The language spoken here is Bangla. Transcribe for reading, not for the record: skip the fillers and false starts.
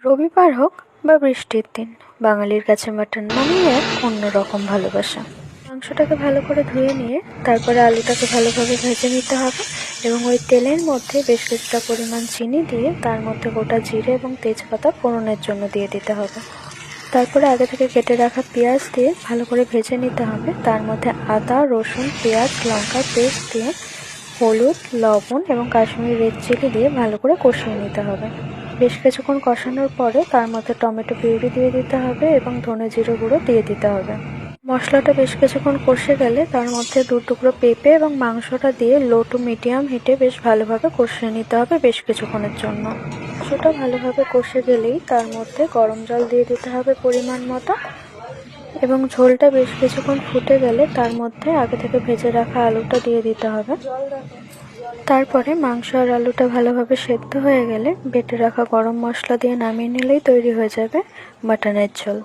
রবিবার হোক বা বৃষ্টির দিন, বাঙালির কাছে মাটন মানেই এক অন্যরকম ভালোবাসা। মাংসটাকে ভালো করে ধুয়ে নিয়ে তারপরে আলুটাকে ভালোভাবে ভেজে নিতে হবে এবং ওই তেলের মধ্যে বেশ কিছুটা পরিমাণ চিনি দিয়ে তার মধ্যে গোটা জিরে এবং তেজপাতা ফোড়নের জন্য দিয়ে দিতে হবে। তারপরে আগে থেকে কেটে রাখা পেঁয়াজ দিয়ে ভালো করে ভেজে নিতে হবে। তার মধ্যে আদা, রসুন, পেঁয়াজ, লঙ্কার পেস্ট দিয়ে হলুদ, লবণ এবং কাশ্মীরি রেড চিলি দিয়ে ভালো করে কষিয়ে নিতে হবে। বেশ কিছুক্ষণ কষানোর পরে তার মধ্যে টমেটো পিউরি দিয়ে দিতে হবে এবং ধনে জিরে গুঁড়ো দিয়ে দিতে হবে। মশলাটা বেশ কিছুক্ষণ কষে গেলে তার মধ্যে 2 টুকরো পেঁপে এবং মাংসটা দিয়ে লো টু মিডিয়াম হিটে বেশ ভালোভাবে কষিয়ে নিতে হবে বেশ কিছুক্ষণের জন্য। মাংসটা ভালোভাবে কষে গেলেই তার মধ্যে গরম জল দিয়ে দিতে হবে পরিমাণ মতো এবং ঝোলটা বেশ কিছুক্ষণ ফুটে গেলে তার মধ্যে আগে থেকে ভেজে রাখা আলুটা দিয়ে দিতে হবে। তারপরে মাংস আর আলুটা ভালোভাবে সেদ্ধ হয়ে গেলে বেটে রাখা গরম মশলা দিয়ে নামিয়ে নিলেই তৈরি হয়ে যাবে মাটনের ঝোল।